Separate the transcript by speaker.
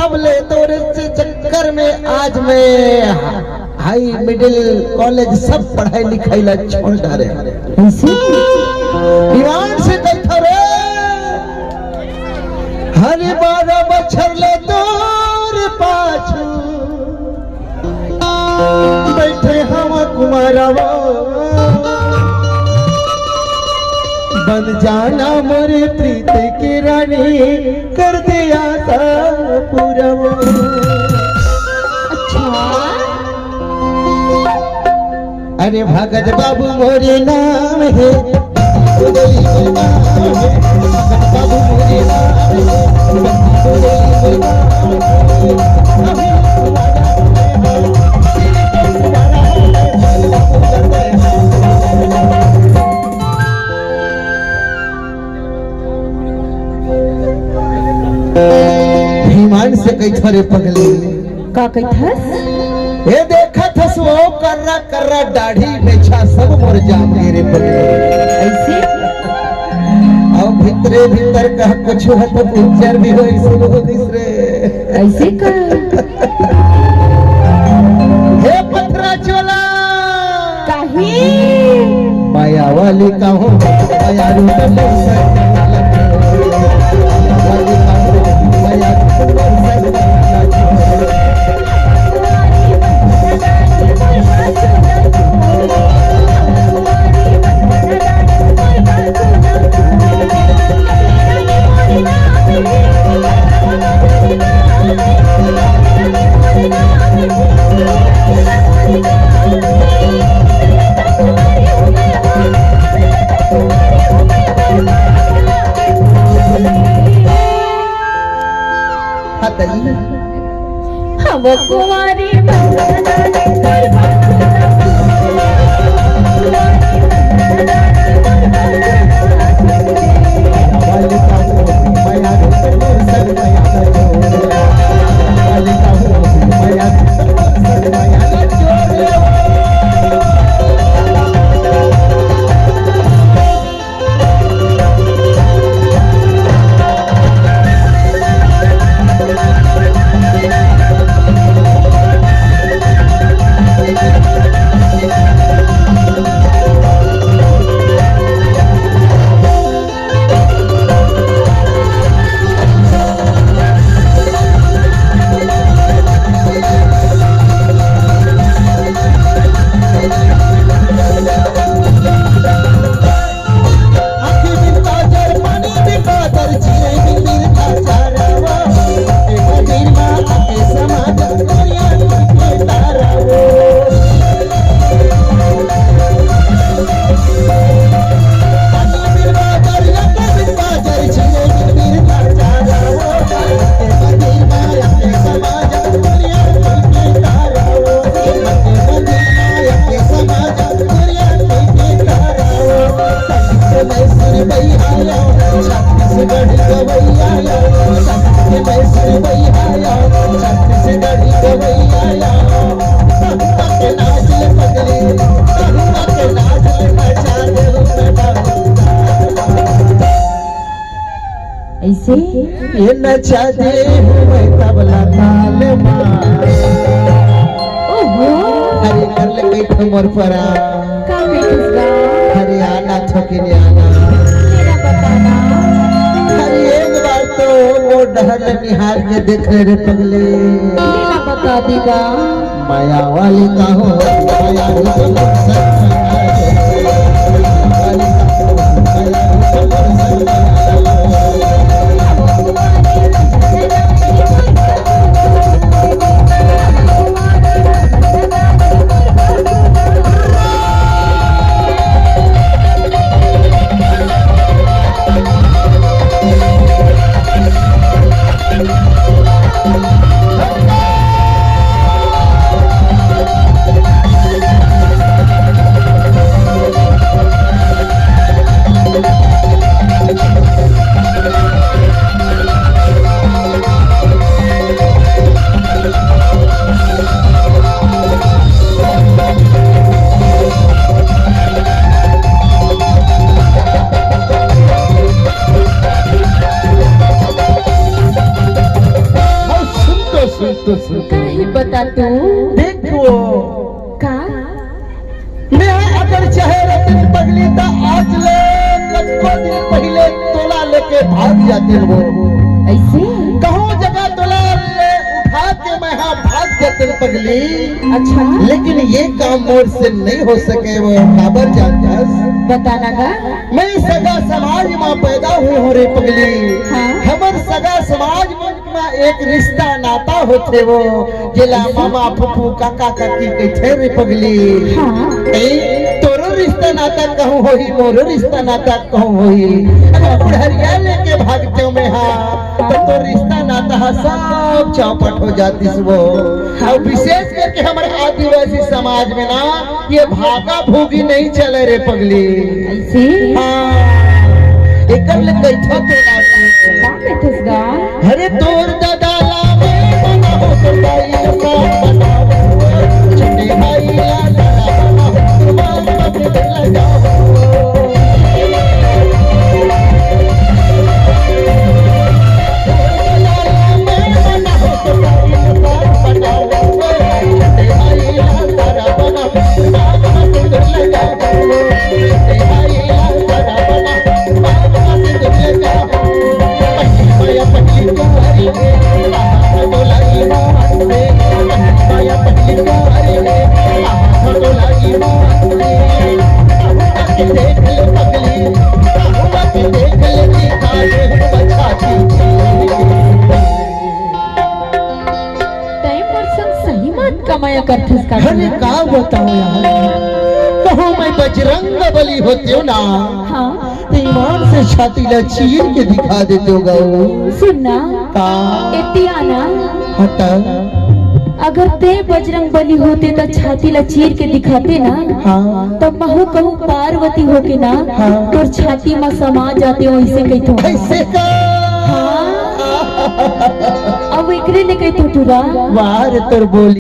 Speaker 1: तब ले तो इसके चक्कर में आज मैं हाई मिडिल कॉलेज सब पढ़ाई लिखाई ला छोड़ डाले। ईमान से देखा रे हरी 12 बछर ले तोर पाछू बैठे हम कुमारवा बन जाना मोरे प्रीत की रानी कर दिया था पूरा। अरे भगत बाबू मोरे नाम है, भगत बाबू मोरे नाम भीमान से कई थोड़े पगले
Speaker 2: का कहथस
Speaker 1: ये देखा था वो कर्रा दाढ़ी बेचा सब मोर जाम गिरे पगले
Speaker 2: ऐसे
Speaker 1: और भीतरे भीतर का कुछ है तो पिक्चर भी हो इसको दूसरे
Speaker 2: ऐसे का
Speaker 1: हे पथरा चोला
Speaker 2: काहे
Speaker 1: माया वाली का हो माया रूप
Speaker 2: हम कुमारी ऐसे
Speaker 1: ये नचा दे मैं तबला ताल मार
Speaker 2: ओहो
Speaker 1: हरे कर ले बैठ मोर परा
Speaker 2: का कहथस गा
Speaker 1: हरियाणा थोकिने आना
Speaker 2: मेरा बताना
Speaker 1: हरे एक बार तो वो डहल निहार के देख रे पगले
Speaker 2: मेरा बता देगा
Speaker 1: माया वाली का हो माया
Speaker 2: बता तू
Speaker 1: देखो
Speaker 2: का
Speaker 1: मैं अगर चाहे रतन पगली तो आज ले कच्चो दिन पहले तोला लेके भाग जाते वो
Speaker 2: ऐसे
Speaker 1: कहूँ जगह तोला ले उठा के मैं हाँ भाग जाते पगली।
Speaker 2: अच्छा
Speaker 1: लेकिन ये काम मोर से नहीं हो सके वो खबर जानता
Speaker 2: बताना का
Speaker 1: मैं सगा समाज में पैदा हुई हो रे पगली।
Speaker 2: हाँ।
Speaker 1: हमर सगा समाज में एक रिश्ता नाता होते वो जिला मामा फूफू काका काकी कहते रे पगली।
Speaker 2: हाँ
Speaker 1: तोरो रिश्ता नाता कहूँ होई मोरो रिश्ता नाता कहूँ होई अगर बुढ़रिया लेके भागते हो मैं हाँ तो रिश्ता नाता सब चौपट हो जाती वो। और विशेष करके हमारे आदिवासी समाज में ना ये भागा भूगी नहीं चले रे पगली।
Speaker 2: ऐसे
Speaker 1: एकर ले कैठो तो
Speaker 2: का कहतस गा
Speaker 1: अरे तोर दादा लावे बना हो तो दाई का बनाओ चटे भाई ला बनाओ मां मत लगाओ
Speaker 2: कमाया करथस का
Speaker 1: अरे का बताओ यार कहो मैं बजरंग बली होती हूँ ना
Speaker 2: हाँ
Speaker 1: तो ईमान से छाती ला चीर के दिखा देते हो गाओ
Speaker 2: सुनना
Speaker 1: का
Speaker 2: एतियाना
Speaker 1: हटा
Speaker 2: अगर ते बजरंग बली होते तो छाती ला चीर के दिखाते ना
Speaker 1: हाँ
Speaker 2: तब महू कहूँ पार्वती होके ना
Speaker 1: हाँ।
Speaker 2: तोर छाती में समा जाते हो ऐसे कहतो
Speaker 1: कैसे का
Speaker 2: हाँ अब एकरे ले कहतो तुरा
Speaker 1: वार तोर बोली